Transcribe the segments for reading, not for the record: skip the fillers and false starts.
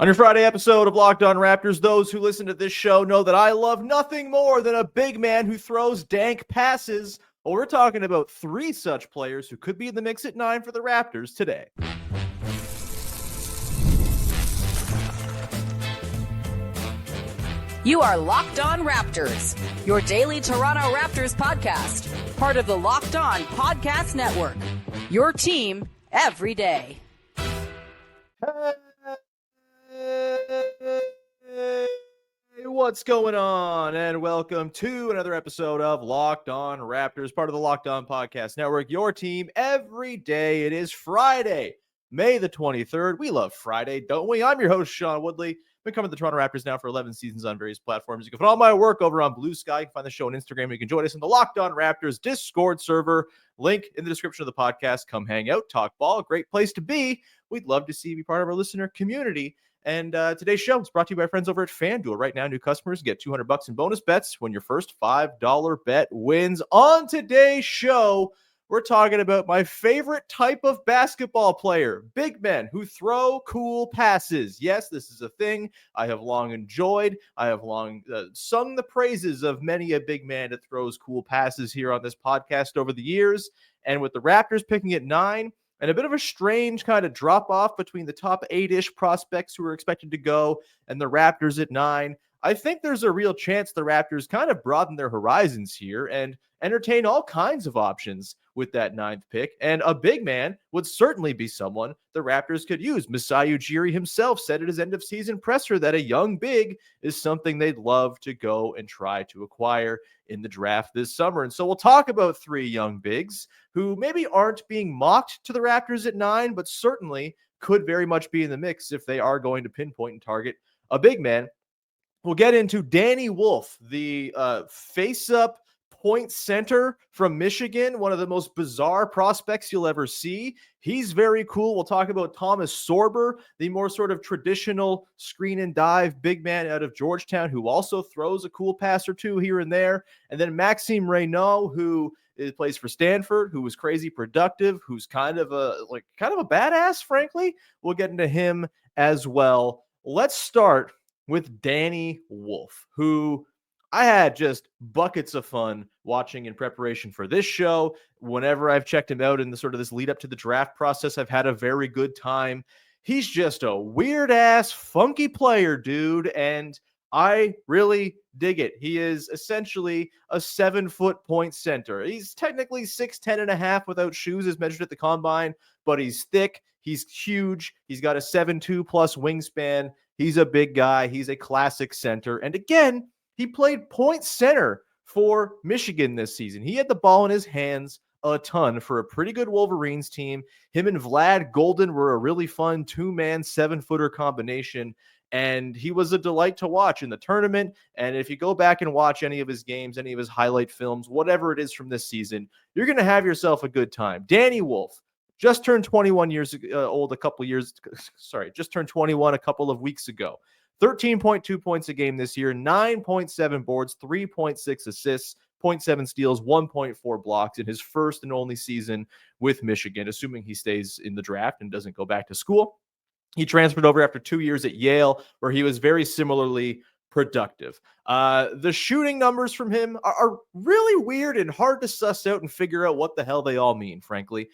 On your Friday episode of Locked On Raptors, those who listen to this show know that I love nothing more than a big man who throws dank passes. Well, we're talking about three such players who could be in the mix at 9 for the Raptors today. You are Locked On Raptors, your daily Toronto Raptors podcast, part of the Locked On Podcast Network, your team every day. Hey, what's going on? And welcome to another episode of Locked On Raptors, part of the Locked On Podcast Network, your team every day. It is Friday, May the 23rd. We love Friday, don't we? I'm your host, Sean Woodley. Been covering the Toronto Raptors now for 11 seasons on various platforms. You can find all my work over on Blue Sky. You can find the show on Instagram. You can join us in the Locked On Raptors Discord server. Link in the description of the podcast. Come hang out, talk ball. Great place to be. We'd love to see you be part of our listener community. And today's show is brought to you by our friends over at FanDuel. Right now, new customers get $200 in bonus bets when your first $5 bet wins. On today's show, we're talking about my favorite type of basketball player, big men who throw cool passes. Yes, this is a thing I have long enjoyed. I have long sung the praises of many a big man that throws cool passes here on this podcast over the years. And with the Raptors picking at 9, and a bit of a strange kind of drop-off between the top 8-ish prospects who are expected to go and the Raptors at 9, I think there's a real chance the Raptors kind of broaden their horizons here and entertain all kinds of options with that 9th pick. And a big man would certainly be someone the Raptors could use. Masai Ujiri himself said at his end-of-season presser that a young big is something they'd love to go and try to acquire in the draft this summer. And so we'll talk about three young bigs who maybe aren't being mocked to the Raptors at 9, but certainly could very much be in the mix if they are going to pinpoint and target a big man. We'll get into Danny Wolf, the face-up point center from Michigan, one of the most bizarre prospects you'll ever see. He's very cool. We'll talk about Thomas Sorber, the more sort of traditional screen and dive big man out of Georgetown, who also throws a cool pass or two here and there. And then Maxime Raynaud, who plays for Stanford, who was crazy productive, who's kind of a badass, frankly. We'll get into him as well. Let's start with Danny Wolf, who I had just buckets of fun watching in preparation for this show. Whenever I've checked him out in the sort of this lead up to the draft process, I've had a very good time. He's just a weird ass, funky player, dude, and I really dig it. He is essentially a 7-foot point center. He's technically 6'10 and a half without shoes as measured at the combine, but he's thick. He's huge. He's got a 7'2 plus wingspan. He's a big guy. He's a classic center. And again, he played point center for Michigan this season. He had the ball in his hands a ton for a pretty good Wolverines team. Him and Vlad Golden were a really fun 2-man 7-footer combination. And he was a delight to watch in the tournament. And if you go back and watch any of his games, any of his highlight films, whatever it is from this season, you're going to have yourself a good time. Danny Wolf just turned 21 years old just turned 21 a couple of weeks ago. 13.2 points a game this year, 9.7 boards, 3.6 assists, 0.7 steals, 1.4 blocks in his first and only season with Michigan, assuming he stays in the draft and doesn't go back to school. He transferred over after 2 years at Yale, where he was very similarly productive. The shooting numbers from him are really weird and hard to suss out and figure out what the hell they all mean, frankly.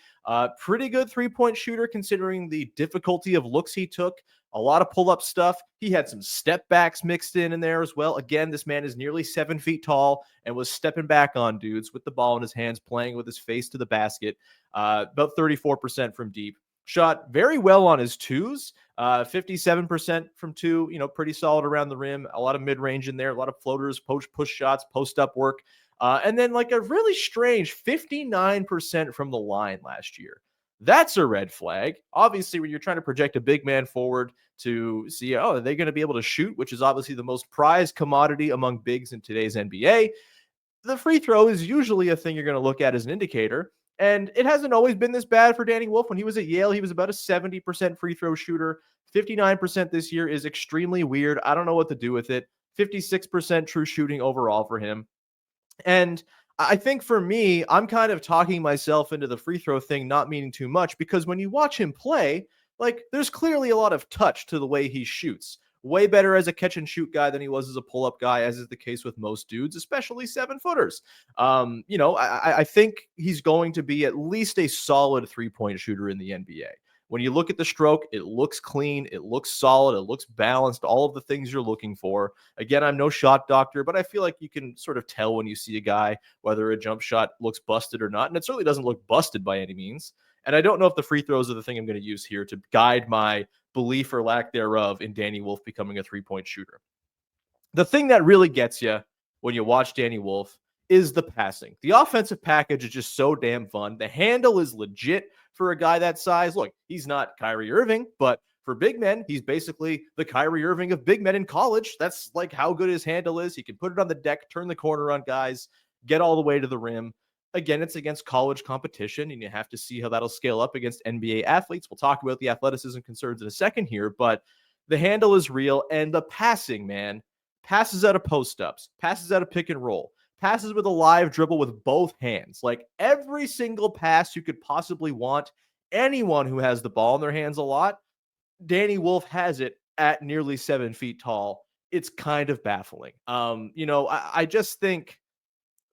Pretty good three-point shooter considering the difficulty of looks he took. A lot of pull-up stuff. He had some step backs mixed in there as well. Again, this man is nearly 7 feet tall and was stepping back on dudes with the ball in his hands, playing with his face to the basket. About 34% from deep. Shot very well on his twos, 57% from two, pretty solid around the rim. A lot of mid-range in there, a lot of floaters, push shots, post-up work. And then like a really strange 59% from the line last year. That's a red flag. Obviously, when you're trying to project a big man forward to see, are they going to be able to shoot, which is obviously the most prized commodity among bigs in today's NBA, the free throw is usually a thing you're going to look at as an indicator. And it hasn't always been this bad for Danny Wolf. When he was at Yale, he was about a 70% free throw shooter. 59% this year is extremely weird. I don't know what to do with it. 56% true shooting overall for him. And I think for me, I'm kind of talking myself into the free throw thing not meaning too much, because when you watch him play, Like, there's clearly a lot of touch to the way he shoots. Way better as a catch and shoot guy than he was as a pull up guy, as is the case with most dudes, especially 7-footers. I think he's going to be at least a solid 3-point shooter in the NBA. When you look at the stroke, it looks clean, it looks solid, it looks balanced, all of the things you're looking for. Again, I'm no shot doctor, but I feel like you can sort of tell when you see a guy whether a jump shot looks busted or not. And it certainly doesn't look busted by any means. And I don't know if the free throws are the thing I'm going to use here to guide my belief or lack thereof in Danny Wolf becoming a 3-point shooter. The thing that really gets you when you watch Danny Wolf is the passing. The offensive package is just so damn fun. The handle is legit for a guy that size. Look, he's not Kyrie Irving, but for big men, he's basically the Kyrie Irving of big men in college. That's like how good his handle is. He can put it on the deck, turn the corner on guys, get all the way to the rim. Again, it's against college competition, and you have to see how that'll scale up against NBA athletes. We'll talk about the athleticism concerns in a second here, but the handle is real, and the passing, man, passes out of post-ups, passes out of pick and roll, passes with a live dribble with both hands. Like every single pass you could possibly want, anyone who has the ball in their hands a lot, Danny Wolf has it at nearly 7 feet tall. It's kind of baffling. I just think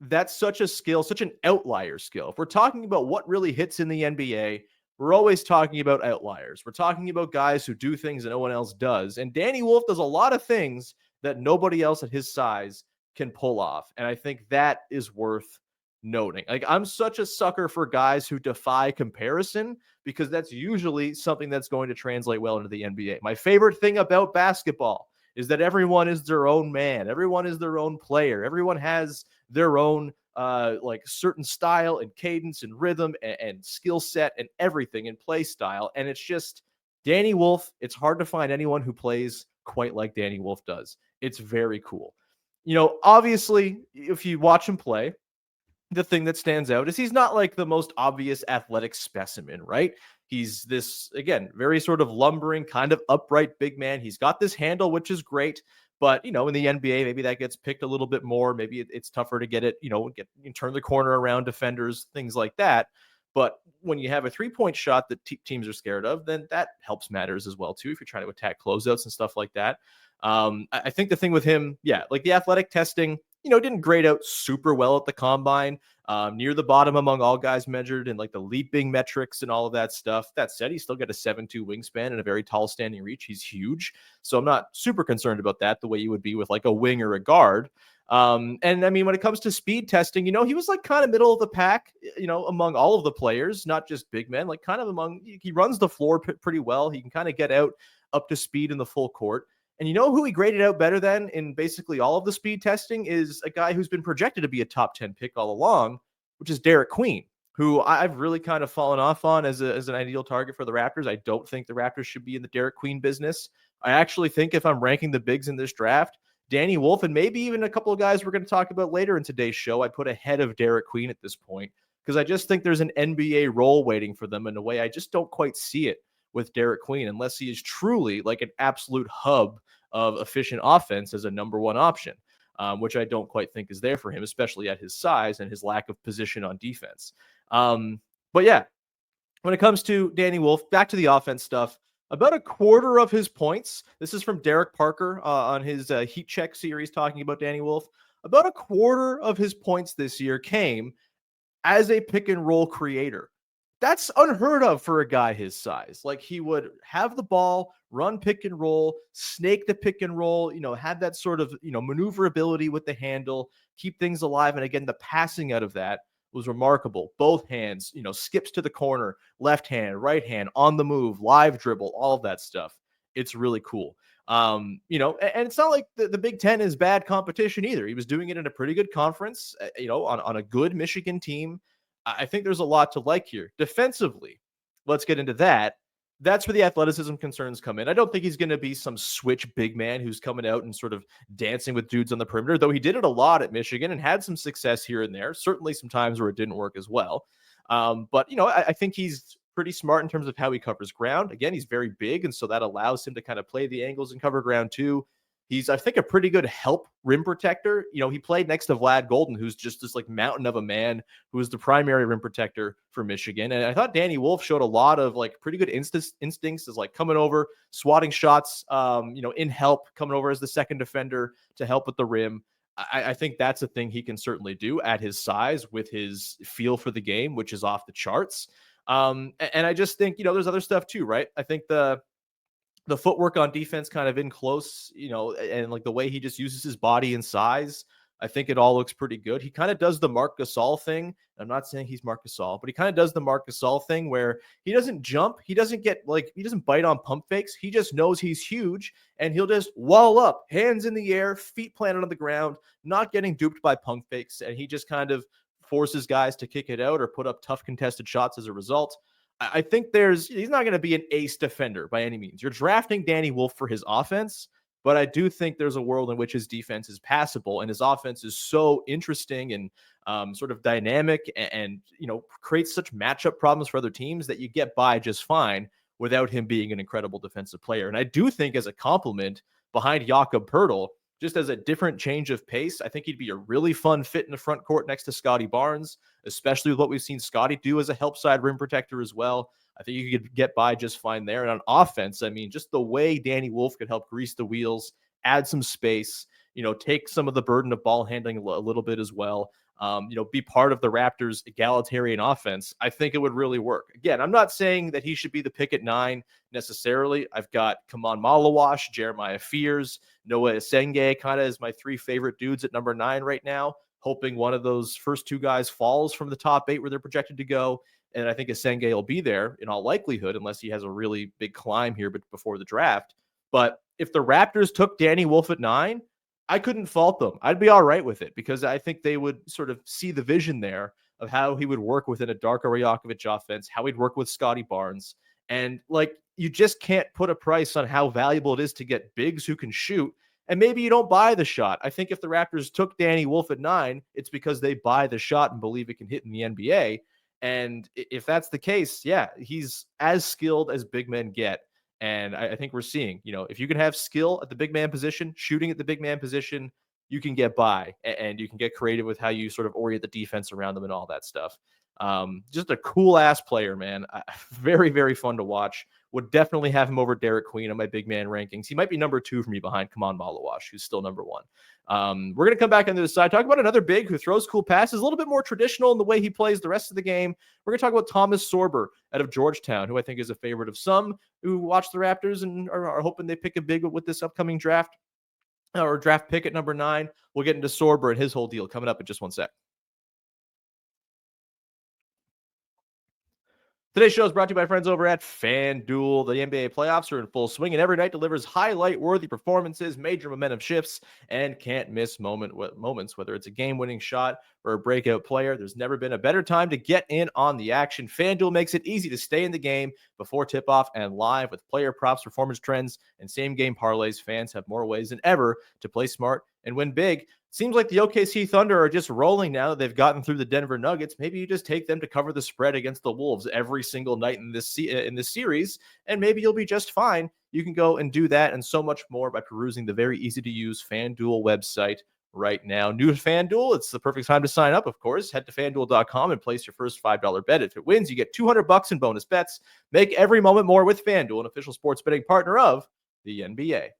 that's such a skill, such an outlier skill. If we're talking about what really hits in the NBA, we're always talking about outliers. We're talking about guys who do things that no one else does. And Danny Wolf does a lot of things that nobody else at his size can pull off. And I think that is worth noting. Like, I'm such a sucker for guys who defy comparison because that's usually something that's going to translate well into the NBA. My favorite thing about basketball is that everyone is their own man. Everyone is their own player. Everyone has their own certain style and cadence and rhythm and skill set and everything and play style. And it's just Danny Wolf. It's hard to find anyone who plays quite like Danny Wolf does. It's very cool. Obviously, if you watch him play, the thing that stands out is he's not like the most obvious athletic specimen, right? He's this, again, very sort of lumbering, kind of upright big man. He's got this handle, which is great. But, in the NBA, maybe that gets picked a little bit more. Maybe it's tougher to get it, turn the corner around defenders, things like that. But when you have a 3-point shot that teams are scared of, then that helps matters as well, too, if you're trying to attack closeouts and stuff like that. I think the thing with him, like the athletic testing, didn't grade out super well at the combine, near the bottom among all guys measured and like the leaping metrics and all of that stuff. That said, he's still got a 7'2" wingspan and a very tall standing reach. He's huge. So I'm not super concerned about that the way you would be with like a wing or a guard. And I mean, when it comes to speed testing, he was like kind of middle of the pack, among all of the players, not just big men, like kind of he runs the floor pretty well. He can kind of get out up to speed in the full court. And who he graded out better than in basically all of the speed testing is a guy who's been projected to be a top 10 pick all along, which is Derek Queen, who I've really kind of fallen off on as an ideal target for the Raptors. I don't think the Raptors should be in the Derek Queen business. I actually think if I'm ranking the bigs in this draft, Danny Wolf and maybe even a couple of guys we're going to talk about later in today's show, I put ahead of Derek Queen at this point because I just think there's an NBA role waiting for them in a way I just don't quite see it with Derek Queen unless he is truly like an absolute hub of efficient offense as a number one option, which I don't quite think is there for him, especially at his size and his lack of position on defense. But yeah, when it comes to Danny Wolf, back to the offense stuff, about a quarter of his points, this is from Derek Parker on his Heat Check series talking about Danny Wolf, about a quarter of his points this year came as a pick and roll creator. That's unheard of for a guy his size. Like, he would have the ball, run pick and roll, snake the pick and roll, have that sort of, maneuverability with the handle, keep things alive. And again, the passing out of that was remarkable. Both hands, skips to the corner, left hand, right hand, on the move, live dribble, all of that stuff. It's really cool. And it's not like the Big Ten is bad competition either. He was doing it in a pretty good conference, on a good Michigan team. I think there's a lot to like here. Defensively, let's get into that. That's where the athleticism concerns come in. I don't think he's going to be some switch big man who's coming out and sort of dancing with dudes on the perimeter, though he did it a lot at Michigan and had some success here and there. Certainly some times where it didn't work as well. But I think he's pretty smart in terms of how he covers ground. Again, he's very big, and so that allows him to kind of play the angles and cover ground too. He's, I think, a pretty good help rim protector. He played next to Vlad Golden, who's just this like mountain of a man who is the primary rim protector for Michigan. And I thought Danny Wolf showed a lot of like pretty good instincts as like coming over, swatting shots, in help, coming over as the second defender to help with the rim. I think that's a thing he can certainly do at his size with his feel for the game, which is off the charts. And I just think, there's other stuff too, right? I think the footwork on defense kind of in close, and like the way he just uses his body and size, I think it all looks pretty good. He kind of does the Marc Gasol thing. I'm not saying he's Marc Gasol, but he kind of does the Marc Gasol thing where he doesn't jump. He doesn't he doesn't bite on pump fakes. He just knows he's huge and he'll just wall up, hands in the air, feet planted on the ground, not getting duped by pump fakes. And he just kind of forces guys to kick it out or put up tough contested shots as a result. I think he's not going to be an ace defender by any means. You're drafting Danny Wolf for his offense, but I do think there's a world in which his defense is passable and his offense is so interesting and sort of dynamic and creates such matchup problems for other teams that you get by just fine without him being an incredible defensive player. And I do think as a compliment behind Jakob Poeltl, just as a different change of pace, I think he'd be a really fun fit in the front court next to Scotty Barnes, especially with what we've seen Scotty do as a help side rim protector as well. I think you could get by just fine there. And on offense, I mean, just the way Danny Wolf could help grease the wheels, add some space, take some of the burden of ball handling a little bit as well. Be part of the Raptors' egalitarian offense, I think it would really work. Again, I'm not saying that he should be the pick at 9 necessarily. I've got Kaman Malawash, Jeremiah Fears, Noah Esenge kind of as my 3 favorite dudes at number 9 right now, hoping one of those first 2 guys falls from the top 8 where they're projected to go. And I think Esenge will be there in all likelihood, unless he has a really big climb here before the draft. But if the Raptors took Danny Wolf at 9, I couldn't fault them. I'd be all right with it because I think they would sort of see the vision there of how he would work within a Darko Rajakovic offense, how he'd work with Scotty Barnes. And you just can't put a price on how valuable it is to get bigs who can shoot. And maybe you don't buy the shot. I think if the Raptors took Danny Wolf at 9, it's because they buy the shot and believe it can hit in the NBA. And if that's the case, yeah, he's as skilled as big men get. And I think we're seeing, if you can have skill at the big man position, shooting at the big man position, you can get by and you can get creative with how you sort of orient the defense around them and all that stuff. Just a cool ass player, man. Very, very fun to watch. Would definitely have him over Derek Queen on my big man rankings. He might be number 2 for me behind Kaman Malawash, who's still number 1. We're going to come back on the other side, talk about another big who throws cool passes, a little bit more traditional in the way he plays the rest of the game. We're going to talk about Thomas Sorber out of Georgetown, who I think is a favorite of some who watch the Raptors and are hoping they pick a big with this upcoming draft or draft pick at number 9. We'll get into Sorber and his whole deal coming up in just one sec. Today's show is brought to you by friends over at FanDuel. The NBA playoffs are in full swing, and every night delivers highlight-worthy performances, major momentum shifts, and can't-miss moments, whether it's a game-winning shot or a breakout player. There's never been a better time to get in on the action. FanDuel makes it easy to stay in the game before tip-off and live with player props, performance trends, and same-game parlays. Fans have more ways than ever to play smart and win big. Seems like the OKC Thunder are just rolling now that they've gotten through the Denver Nuggets. Maybe you just take them to cover the spread against the Wolves every single night in this series, and maybe you'll be just fine. You can go and do that and so much more by perusing the very easy-to-use FanDuel website right now. New to FanDuel, it's the perfect time to sign up, of course. Head to FanDuel.com and place your first $5 bet. If it wins, you get $200 in bonus bets. Make every moment more with FanDuel, an official sports betting partner of the NBA.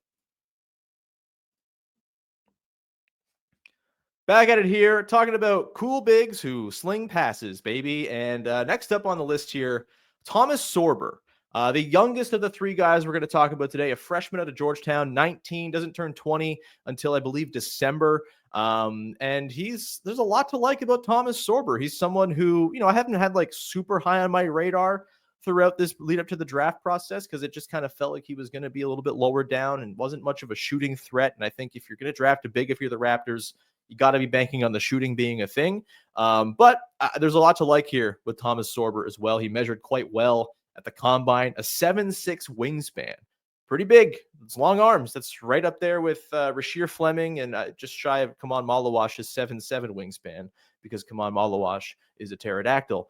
Back at it here, talking about cool bigs who sling passes, baby. And next up on the list here, Thomas Sorber, the youngest of the 3 guys we're going to talk about today, a freshman out of Georgetown, 19, doesn't turn 20 until I believe December. And there's a lot to like about Thomas Sorber. He's someone who, I haven't had super high on my radar throughout this lead up to the draft process because it just kind of felt like he was going to be a little bit lower down and wasn't much of a shooting threat. And I think if you're going to draft a big, if you're the Raptors, you got to be banking on the shooting being a thing. But there's a lot to like here with Thomas Sorber as well. He measured quite well at the combine, a 7'6" wingspan. Pretty big. It's long arms. That's right up there with Rasheer Fleming and just shy of Kaman Malawash's 7'7" wingspan because Kaman Malawash is a pterodactyl.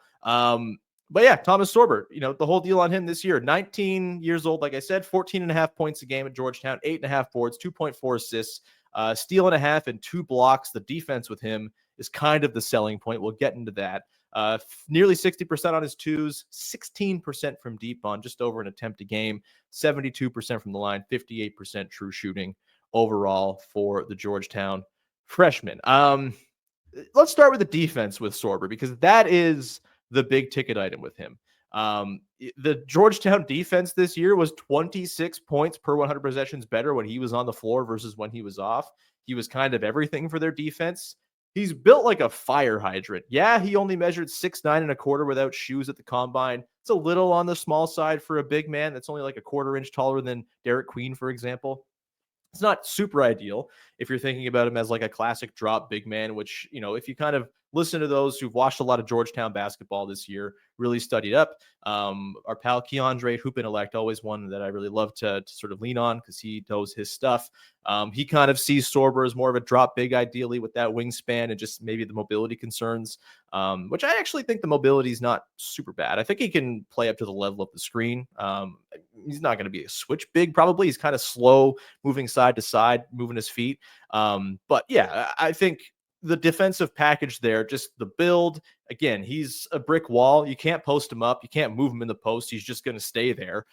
But yeah, Thomas Sorber, the whole deal on him this year, 19 years old, like I said, 14.5 points a game at Georgetown, 8.5 boards, 2.4 assists, steal and a half, and 2 blocks. The defense with him is kind of the selling point. We'll get into that. Nearly 60% on his twos, 16% from deep on just over an attempt a game, 72% from the line, 58% true shooting overall for the Georgetown freshman. Let's start with the defense with Sorber, because that is the big ticket item with him. The Georgetown defense this year was 26 points per 100 possessions better when he was on the floor versus when he was off. He was kind of everything for their defense. He's built like a fire hydrant. Yeah, he only measured 6'9.25" without shoes at the combine. It's a little on the small side for a big man. That's only like a quarter inch taller than Derek Queen, for example. It's not super ideal if you're thinking about him as like a classic drop big man, which, if you kind of listen to those who've watched a lot of Georgetown basketball this year, really studied up. Our pal Keandre Hoop Intellect, always one that I really love to sort of lean on because he knows his stuff. He kind of sees Sorber as more of a drop big, ideally, with that wingspan and just maybe the mobility concerns, which I actually think the mobility is not super bad. I think he can play up to the level of the screen. He's not going to be a switch big, probably. He's kind of slow, moving side to side, moving his feet. But yeah, I think the defensive package there, just the build, again, he's a brick wall. You can't post him up. You can't move him in the post. He's just going to stay there.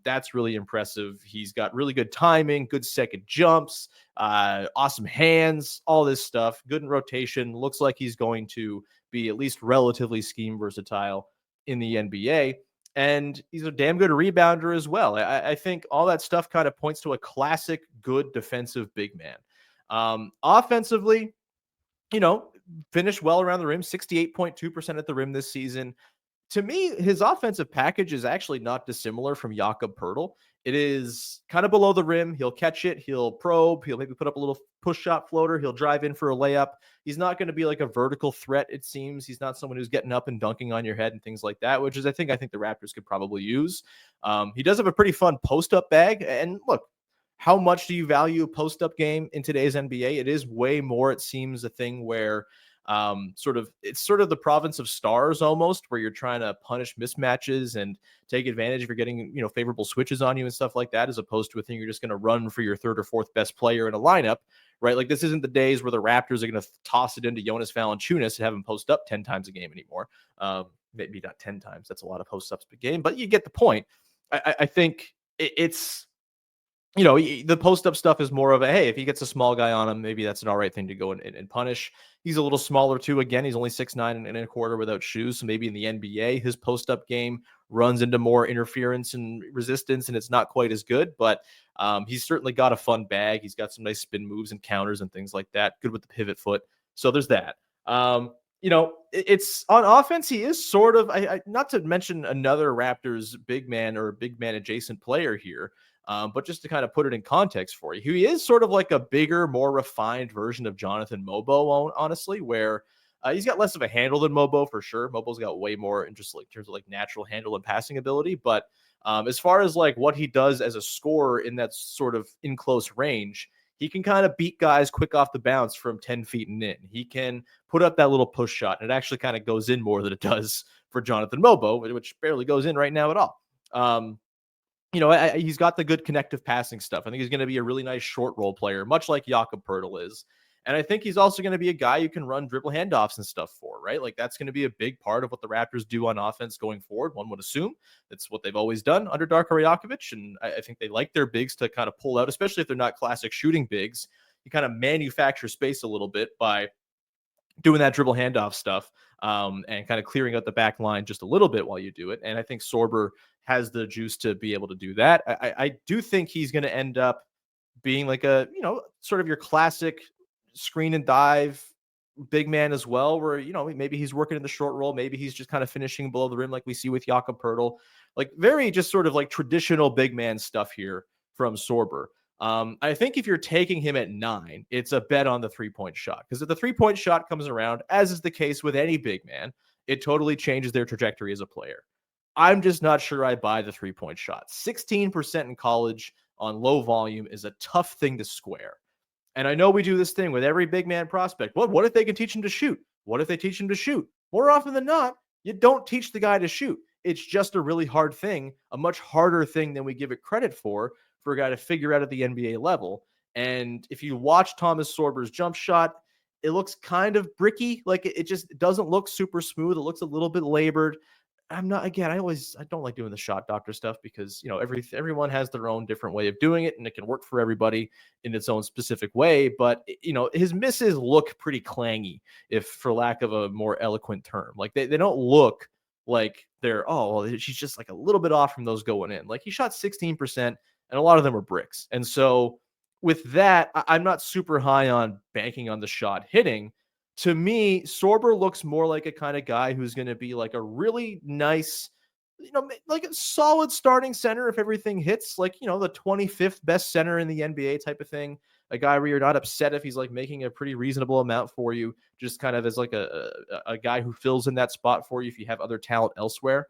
That's really impressive. He's got really good timing, good second jumps, awesome hands, all this stuff, good in rotation. Looks like he's going to be at least relatively scheme versatile in the NBA. And he's a damn good rebounder as well. I think all that stuff kind of points to a classic good defensive big man. Offensively, finished well around the rim, 68.2% at the rim this season. To me, his offensive package is actually not dissimilar from Jakob Poeltl. It is kind of below the rim. He'll catch it. He'll probe. He'll maybe put up a little push shot floater. He'll drive in for a layup. He's not going to be like a vertical threat, it seems. He's not someone who's getting up and dunking on your head and things like that, which is I think the Raptors could probably use. He does have a pretty fun post-up bag. And look, how much do you value a post-up game in today's NBA? It is way more, it seems, a thing where it's sort of the province of stars almost, where you're trying to punish mismatches and take advantage if you're getting, favorable switches on you and stuff like that, as opposed to a thing you're just going to run for your third or fourth best player in a lineup, right? Like, this isn't the days where the Raptors are going to toss it into Jonas Valanciunas and have him post up 10 times a game anymore. Maybe not 10 times. That's a lot of post ups per game, but you get the point. I think it's, the post-up stuff is more of a, hey, if he gets a small guy on him, maybe that's an all right thing to go and punish. He's a little smaller, too. Again, he's only 6'9.25" without shoes. So maybe in the NBA, his post-up game runs into more interference and resistance, and it's not quite as good. But he's certainly got a fun bag. He's got some nice spin moves and counters and things like that. Good with the pivot foot. So there's that. It's on offense. He is sort of, not to mention another Raptors big man or big man adjacent player here. But just to kind of put it in context for you, he is sort of like a bigger, more refined version of Jonathan Mobo, honestly, where he's got less of a handle than Mobo for sure. Mobo's got way more in just like terms of like natural handle and passing ability. But as far as like what he does as a scorer in that sort of in close range, he can kind of beat guys quick off the bounce from 10 feet and in. He can put up that little push shot, and it actually kind of goes in more than it does for Jonathan Mobo, which barely goes in right now at all. He's got the good connective passing stuff. I think he's going to be a really nice short roll player, much like Jakob Poeltl is. And I think he's also going to be a guy you can run dribble handoffs and stuff for, right? Like, that's going to be a big part of what the Raptors do on offense going forward. One would assume that's what they've always done under Darko Rajakovic. And I think they like their bigs to kind of pull out, especially if they're not classic shooting bigs. You kind of manufacture space a little bit by doing that dribble handoff stuff and kind of clearing out the back line just a little bit while you do it. And I think Sorber has the juice to be able to do that. I do think he's going to end up being like a, sort of your classic screen and dive big man as well, where, maybe he's working in the short roll. Maybe he's just kind of finishing below the rim like we see with Jakob Poeltl. Like, very just sort of like traditional big man stuff here from Sorber. I think if you're taking him at 9, it's a bet on the 3-point shot, because if the 3-point shot comes around, as is the case with any big man, it totally changes their trajectory as a player. I'm just not sure I buy the 3-point shot. 16% in college on low volume is a tough thing to square. And I know we do this thing with every big man prospect. What if they can teach him to shoot? What if they teach him to shoot? More often than not, You don't teach the guy to shoot. It's just a really hard thing, a much harder thing than we give it credit for a guy to figure out at the NBA level. And if you watch Thomas Sorber's jump shot, it looks kind of bricky. Like it just doesn't look super smooth. It looks a little bit labored. I'm not, again, I don't like doing the shot doctor stuff because, everyone has their own different way of doing it and it can work for everybody in its own specific way. But, his misses look pretty clangy, if for lack of a more eloquent term. Like they don't look like she's just like a little bit off from those going in. Like he shot 16% and a lot of them are bricks. And so with that, I'm not super high on banking on the shot hitting. To me, Sorber looks more like a kind of guy who's going to be like a really nice, like a solid starting center if everything hits, like, the 25th best center in the NBA type of thing. A guy where you're not upset if he's like making a pretty reasonable amount for you, just kind of as like a guy who fills in that spot for you if you have other talent elsewhere,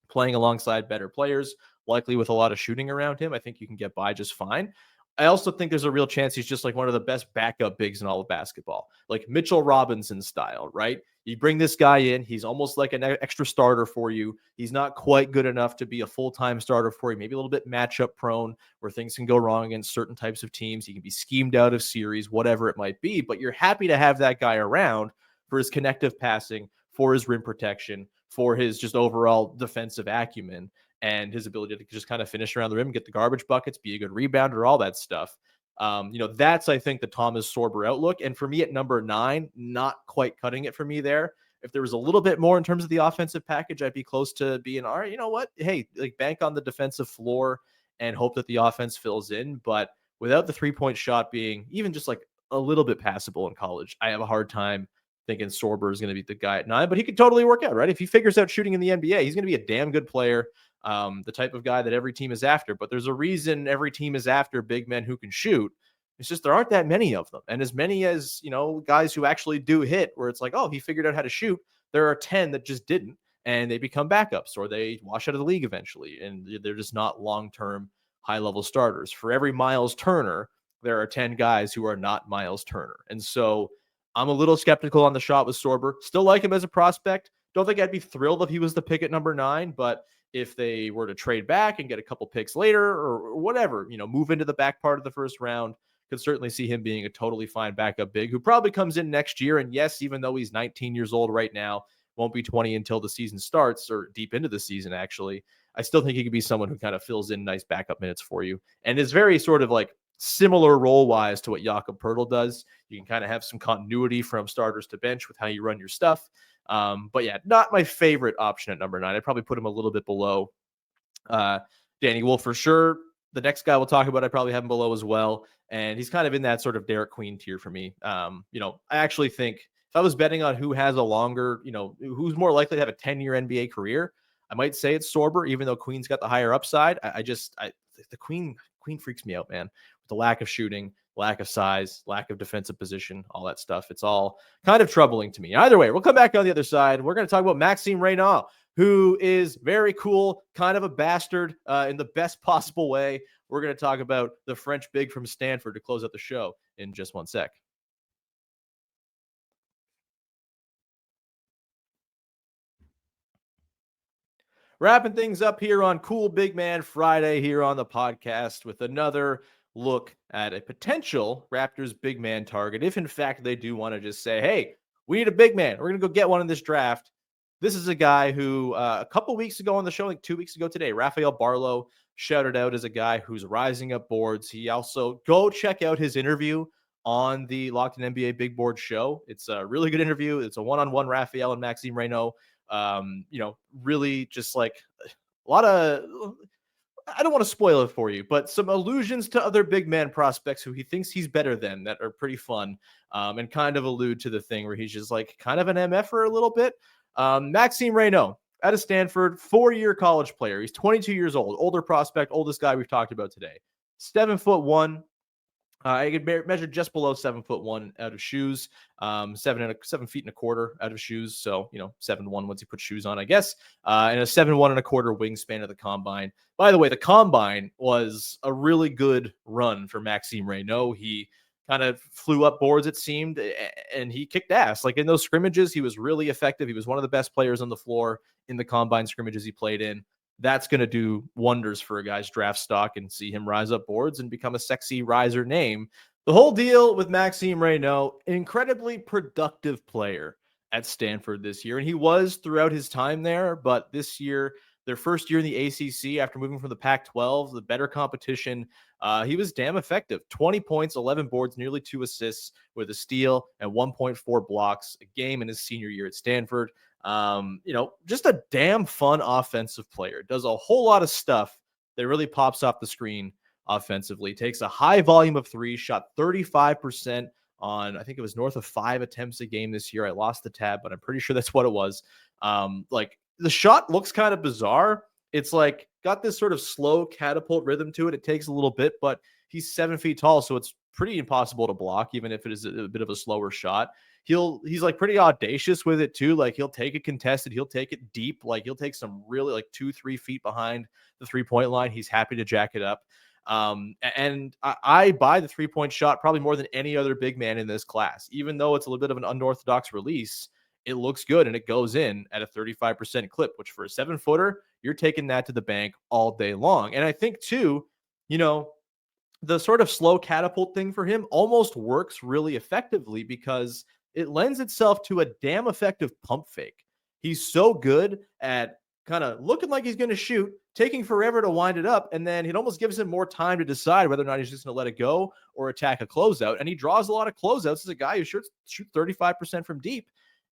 playing alongside better players, likely with a lot of shooting around him. I think you can get by just fine. I also think there's a real chance he's just like one of the best backup bigs in all of basketball, like Mitchell Robinson style, right? You bring this guy in, he's almost like an extra starter for you. He's not quite good enough to be a full-time starter for you, maybe a little bit matchup prone where things can go wrong against certain types of teams. He can be schemed out of series, whatever it might be, but you're happy to have that guy around for his connective passing, for his rim protection, for his just overall defensive acumen, and his ability to just kind of finish around the rim, get the garbage buckets, be a good rebounder, all that stuff. That's, I think, the Thomas Sorber outlook. And for me at number 9, not quite cutting it for me there. If there was a little bit more in terms of the offensive package, I'd be close to being, all right, you know what? Hey, like bank on the defensive floor and hope that the offense fills in. But without the 3-point shot being even just like a little bit passable in college, I have a hard time thinking Sorber is going to be the guy at 9, but he could totally work out, right? If he figures out shooting in the NBA, he's going to be a damn good player. The type of guy that every team is after, but there's a reason every team is after big men who can shoot. It's just there aren't that many of them. And as many as, guys who actually do hit where it's like, oh, he figured out how to shoot. There are 10 that just didn't, and they become backups or they wash out of the league eventually. And they're just not long-term high-level starters. For every Miles Turner, there are 10 guys who are not Miles Turner. And so I'm a little skeptical on the shot with Sorber. Still like him as a prospect. Don't think I'd be thrilled if he was the pick at number 9, but if they were to trade back and get a couple picks later or whatever, move into the back part of the first round, could certainly see him being a totally fine backup big who probably comes in next year. And yes, even though he's 19 years old right now, won't be 20 until the season starts or deep into the season, actually, I still think he could be someone who kind of fills in nice backup minutes for you and is very sort of like similar role-wise to what Jakob Poeltl does. You can kind of have some continuity from starters to bench with how you run your stuff. But yeah, not my favorite option at number 9. I'd probably put him a little bit below Danny Wolf for sure. The next guy we'll talk about, I probably have him below as well. And he's kind of in that sort of Derek Queen tier for me. I actually think if I was betting on who has a longer, who's more likely to have a 10-year NBA career, I might say it's Sorber, even though Queen's got the higher upside. The Queen freaks me out, man. With the lack of shooting, lack of size, lack of defensive position, all that stuff. It's all kind of troubling to me. Either way, we'll come back on the other side. We're going to talk about Maxime Raynaud, who is very cool, kind of a bastard in the best possible way. We're going to talk about the French big from Stanford to close out the show in just one sec. Wrapping things up here on Cool Big Man Friday here on the podcast with another look at a potential Raptors big man target. If in fact they do want to just say, hey, we need a big man, we're going to go get one in this draft. This is a guy who a couple weeks ago on the show, like 2 weeks ago today, Rafael Barlow shouted out as a guy who's rising up boards. He also, go check out his interview on the Locked On NBA Big Board show. It's a really good interview. It's a one-on-one Rafael and Maxime Raynaud. Really just like a lot of, I don't want to spoil it for you, but some allusions to other big man prospects who he thinks he's better than that are pretty fun, and kind of allude to the thing where he's just like kind of an MF-er a little bit. Maxime Raynaud out of Stanford, 4-year college player. He's 22 years old, older prospect, oldest guy we've talked about today. 7'1". I could measure just below 7'1" out of shoes, 7 feet and a quarter out of shoes. So, 7'1" once you put shoes on, I guess, and a 7'1" and a quarter wingspan of the combine. By the way, the combine was a really good run for Maxime Raynaud. He kind of flew up boards, it seemed, and he kicked ass. Like in those scrimmages, he was really effective. He was one of the best players on the floor in the combine scrimmages he played in. That's going to do wonders for a guy's draft stock and see him rise up boards and become a sexy riser name. The whole deal with Maxime Raynaud, an incredibly productive player at Stanford this year. And he was throughout his time there, but this year, their first year in the ACC after moving from the Pac-12, the better competition, he was damn effective. 20 points, 11 boards, nearly 2 assists with a steal and 1.4 blocks a game in his senior year at Stanford. Just a damn fun offensive player. Does a whole lot of stuff that really pops off the screen offensively. Takes a high volume of threes, shot 35% on, I think it was north of 5 attempts a game this year. I lost the tab, but I'm pretty sure that's what it was. Like the shot looks kind of bizarre. It's like got this sort of slow catapult rhythm to it. It takes a little bit, but he's 7 feet tall, so it's pretty impossible to block, even if it is a bit of a slower shot. He's like pretty audacious with it too. Like he'll take it contested, he'll take it deep, like he'll take some really like 2-3 feet behind the 3-point line. He's happy to jack it up. And I buy the 3-point shot probably more than any other big man in this class, even though it's a little bit of an unorthodox release. It looks good and it goes in at a 35% clip, which for a 7-footer, you're taking that to the bank all day long. And I think too, the sort of slow catapult thing for him almost works really effectively because it lends itself to a damn effective pump fake. He's so good at kind of looking like he's going to shoot, taking forever to wind it up, and then it almost gives him more time to decide whether or not he's just going to let it go or attack a closeout. And he draws a lot of closeouts as a guy who shoot 35% from deep,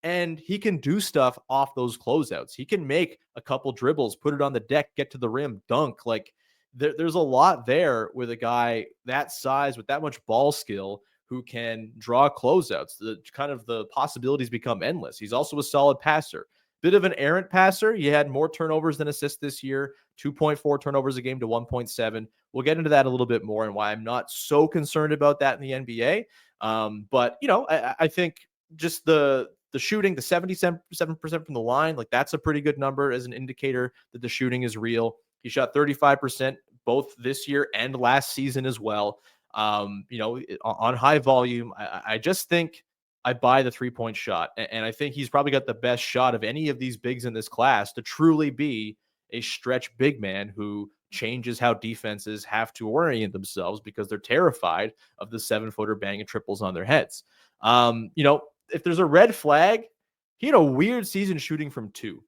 and he can do stuff off those closeouts. He can make a couple dribbles, put it on the deck, get to the rim, dunk. Like there's a lot there with a guy that size with that much ball skill who can draw closeouts. The possibilities become endless. He's also a solid passer. Bit of an errant passer. He had more turnovers than assists this year, 2.4 turnovers a game to 1.7. We'll get into that a little bit more and why I'm not so concerned about that in the NBA. But I think just the shooting, the 77% from the line, like that's a pretty good number as an indicator that the shooting is real. He shot 35% both this year and last season as well. On high volume, I just think I buy the 3-point shot. And I think he's probably got the best shot of any of these bigs in this class to truly be a stretch big man who changes how defenses have to orient themselves because they're terrified of the 7-footer banging triples on their heads. If there's a red flag, he had a weird season shooting from 2.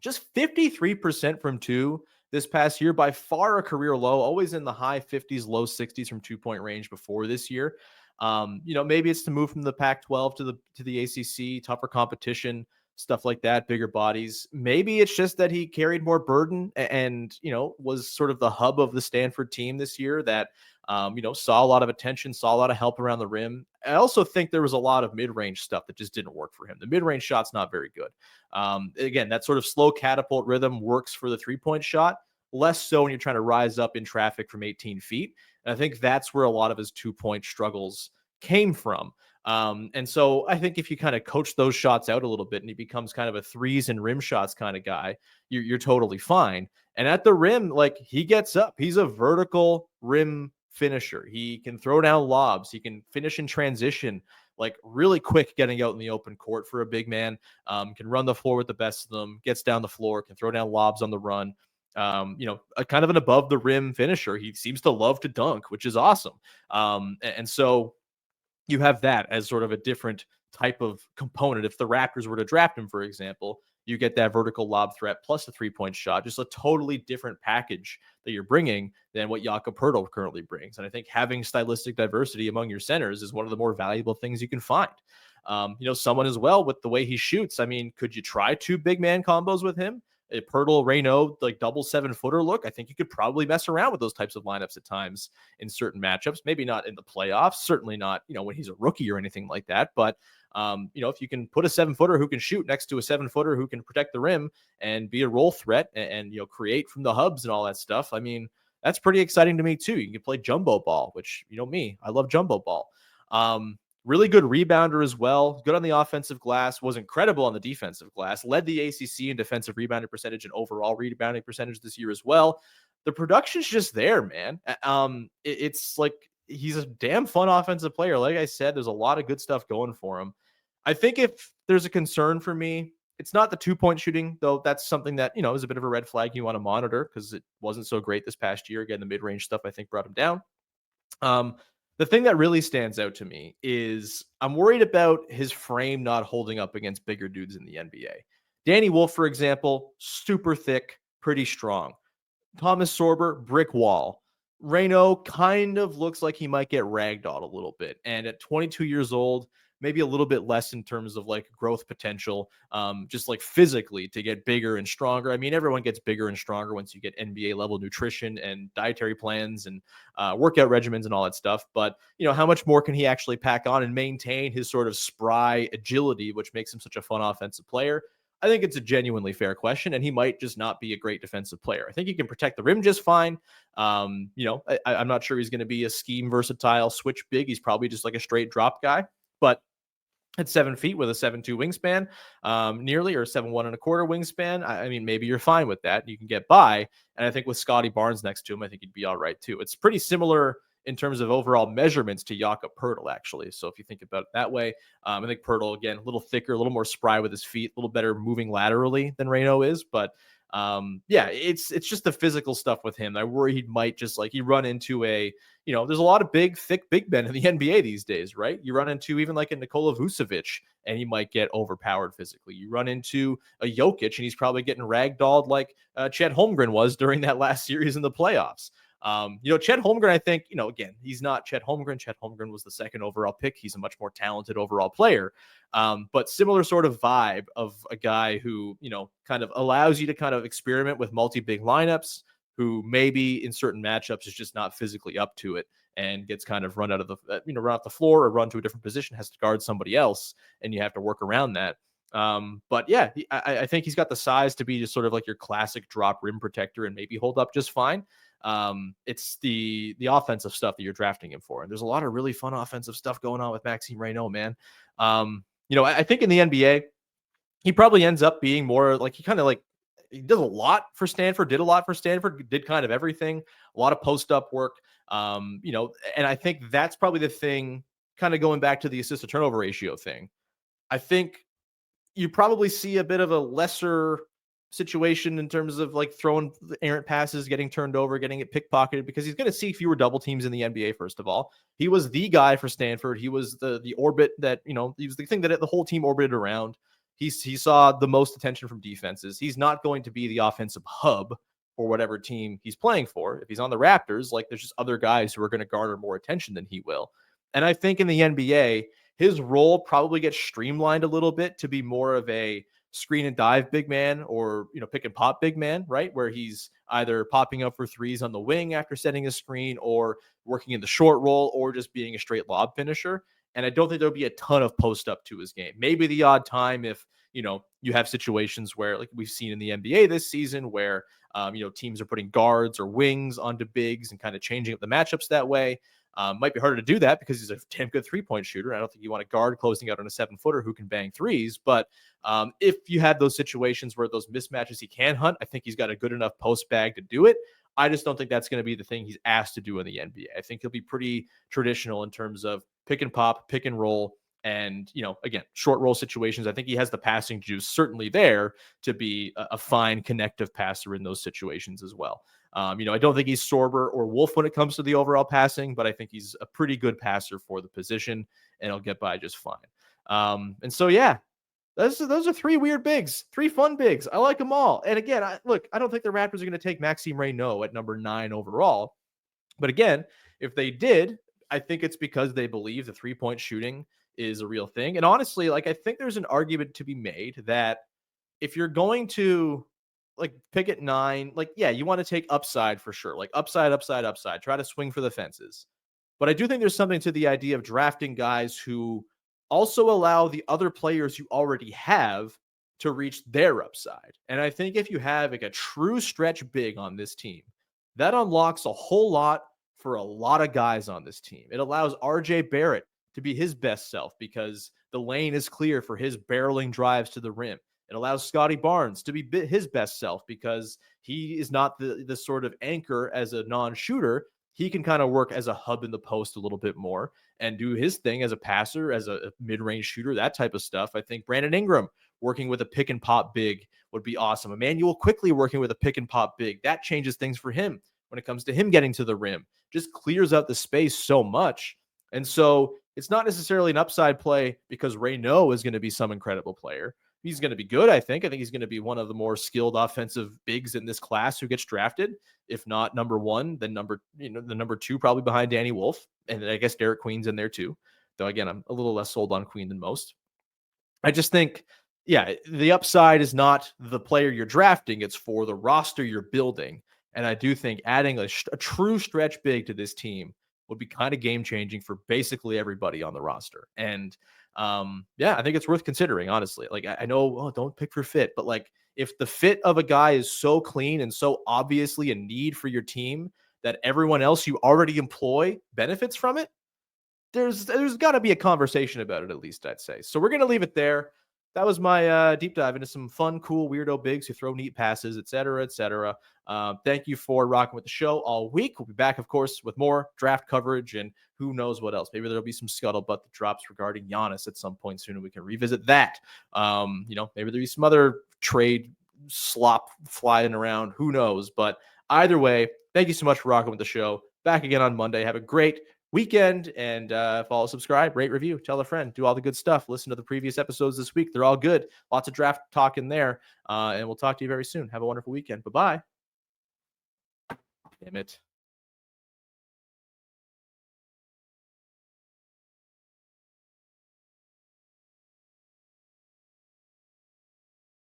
Just 53% from 2 this past year, by far a career low, always in the high 50s, low 60s from 2-point range before this year. Maybe it's to move from the Pac-12 to the ACC, tougher competition, stuff like that, bigger bodies. Maybe it's just that he carried more burden and was sort of the hub of the Stanford team this year that saw a lot of attention, saw a lot of help around the rim. I also think there was a lot of mid-range stuff that just didn't work for him. The mid-range shot's not very good. Again, that sort of slow catapult rhythm works for the 3-point shot, less so when you're trying to rise up in traffic from 18 feet. And I think that's where a lot of his 2-point struggles came from. And so I think if you kind of coach those shots out a little bit and he becomes kind of a threes and rim shots kind of guy, you're totally fine. And at the rim, like he gets up, he's a vertical rim finisher. He can throw down lobs. He can finish in transition, like really quick getting out in the open court for a big man. Can run the floor with the best of them, gets down the floor, can throw down lobs on the run. A kind of an above the rim finisher. He seems to love to dunk, which is awesome. And so you have that as sort of a different type of component. If the Raptors were to draft him, for example, you get that vertical lob threat plus a 3-point shot, just a totally different package that you're bringing than what Jakob Poeltl currently brings. And I think having stylistic diversity among your centers is one of the more valuable things you can find. Someone as well with the way he shoots. I mean, could you try 2 big man combos with him? A Poeltl, Raynaud, like double 7-footer look. I think you could probably mess around with those types of lineups at times in certain matchups. Maybe not in the playoffs. Certainly not, when he's a rookie or anything like that. But if you can put a 7-footer who can shoot next to a 7-footer who can protect the rim and be a roll threat and create from the hubs and all that stuff, I mean, that's pretty exciting to me too. You can play jumbo ball, which me, I love jumbo ball. Really good rebounder as well. Good on the offensive glass. Was incredible on the defensive glass. Led the ACC in defensive rebounding percentage and overall rebounding percentage this year as well. The production's just there, man. It's like he's a damn fun offensive player. Like I said, there's a lot of good stuff going for him. I think if there's a concern for me, it's not the 2-point shooting, though. That's something that, is a bit of a red flag you want to monitor because it wasn't so great this past year. Again, the mid-range stuff, I think, brought him down. The thing that really stands out to me is I'm worried about his frame not holding up against bigger dudes in the NBA. Danny Wolf, for example, super thick, pretty strong. Thomas Sorber, brick wall. Raynaud kind of looks like he might get ragdolled a little bit. And at 22 years old, maybe a little bit less in terms of like growth potential, just like physically to get bigger and stronger. I mean, everyone gets bigger and stronger once you get NBA level nutrition and dietary plans and workout regimens and all that stuff. But, how much more can he actually pack on and maintain his sort of spry agility, which makes him such a fun offensive player? I think it's a genuinely fair question, and he might just not be a great defensive player. I think he can protect the rim just fine. I'm not sure he's going to be a scheme versatile switch big. He's probably just like a straight drop guy, but at 7 feet with a 7'2" wingspan, nearly, or 7'1 1/4" wingspan. I mean, maybe you're fine with that. You can get by. And I think with Scotty Barnes next to him, I think he'd be all right too. It's pretty similar in terms of overall measurements to Jakob Poeltl, actually. So if you think about it that way, I think Poeltl, again, a little thicker, a little more spry with his feet, a little better moving laterally than Raynaud is. But it's just the physical stuff with him. I worry he might just like, you run into there's a lot of big, thick, big men in the NBA these days, right? You run into even like a Nikola Vucevic and he might get overpowered physically. You run into a Jokic and he's probably getting ragdolled like Chet Holmgren was during that last series in the playoffs. Chet Holmgren, I think, again, he's not Chet Holmgren. Chet Holmgren was the second overall pick. He's a much more talented overall player. But similar sort of vibe of a guy who, kind of allows you to kind of experiment with multi-big lineups, who maybe in certain matchups is just not physically up to it and gets kind of run out of the, run off the floor or run to a different position, has to guard somebody else, and you have to work around that. But yeah, I think he's got the size to be just sort of like your classic drop rim protector and maybe hold up just fine. It's the offensive stuff that you're drafting him for. And there's a lot of really fun offensive stuff going on with Maxime Raynaud, man. I think in the NBA, he probably ends up being more like he does a lot for Stanford, did kind of everything, a lot of post up work. And I think that's probably the thing, kind of going back to the assist to turnover ratio thing. I think you probably see a bit of a lesser situation in terms of like throwing errant passes, getting turned over, getting it pickpocketed, because he's going to see fewer double teams in the NBA. First of all, he was the guy for Stanford. He was the orbit that, he was the thing that the whole team orbited around. He saw the most attention from defenses. He's not going to be the offensive hub for whatever team he's playing for. If he's on the Raptors, like, there's just other guys who are going to garner more attention than he will. And I think in the NBA, his role probably gets streamlined a little bit to be more of a screen and dive big man, or, pick and pop big man, right? Where he's either popping up for threes on the wing after setting a screen, or working in the short roll, or just being a straight lob finisher. And I don't think there'll be a ton of post up to his game. Maybe the odd time if, you have situations where, like we've seen in the NBA this season, where, teams are putting guards or wings onto bigs and kind of changing up the matchups that way. Might be harder to do that because he's a damn good 3-point shooter. I don't think you want a guard closing out on a 7-footer who can bang threes. But if you have those situations where those mismatches he can hunt, I think he's got a good enough post bag to do it. I just don't think that's going to be the thing he's asked to do in the NBA. I think he'll be pretty traditional in terms of pick and pop, pick and roll, and, again, short roll situations. I think he has the passing juice certainly there to be a fine connective passer in those situations as well. I don't think he's Sorber or Wolf when it comes to the overall passing, but I think he's a pretty good passer for the position, and he'll get by just fine. And so, yeah, those are three weird bigs, three fun bigs. I like them all. And again, I don't think the Raptors are going to take Maxime Raynaud at number 9 overall. But again, if they did, I think it's because they believe the 3-point shooting is a real thing. And honestly, like, I think there's an argument to be made that if you're going to pick at 9, you want to take upside for sure. Like upside, try to swing for the fences. But I do think there's something to the idea of drafting guys who also allow the other players you already have to reach their upside. And I think if you have like a true stretch big on this team, that unlocks a whole lot for a lot of guys on this team. It allows RJ Barrett to be his best self because the lane is clear for his barreling drives to the rim. It allows Scotty Barnes to be his best self because he is not the sort of anchor as a non-shooter he can kind of work as a hub in the post a little bit more and do his thing as a passer, as a mid-range shooter, that type of stuff. I think Brandon Ingram working with a pick and pop big would be awesome. Emmanuel quickly working with a pick and pop big. That changes things for him when it comes to him getting to the rim. Just clears out the space so much. And so it's not necessarily an upside play because Raynaud is going to be some incredible player. He's going to be good, I think. I think he's going to be one of the more skilled offensive bigs in this class who gets drafted. If not number one, then the number two, probably behind Danny Wolf. And then I guess Derek Queen's in there too. Though again, I'm a little less sold on Queen than most. I just think, yeah, the upside is not the player you're drafting. It's for the roster you're building. And I do think adding a true stretch big to this team would be kind of game changing for basically everybody on the roster. And yeah, I think it's worth considering, honestly. Like, I know, don't pick for fit, but like, if the fit of a guy is so clean and so obviously a need for your team that everyone else you already employ benefits from it, there's got to be a conversation about it, at least, I'd say. So we're going to leave it there. That was my deep dive into some fun, cool, weirdo bigs who throw neat passes, et cetera, et cetera. Thank you for rocking with the show all week. We'll be back, of course, with more draft coverage and who knows what else. Maybe there'll be some scuttlebutt that drops regarding Giannis at some point soon, and we can revisit that. Maybe there'll be some other trade slop flying around. Who knows? But either way, thank you so much for rocking with the show. Back again on Monday. Have a great weekend, and follow, subscribe, rate, review, tell a friend, do all the good stuff. Listen to the previous episodes this week. They're all good. Lots of draft talk in there. And we'll talk to you very soon. Have a wonderful weekend. Bye-bye. Damn it.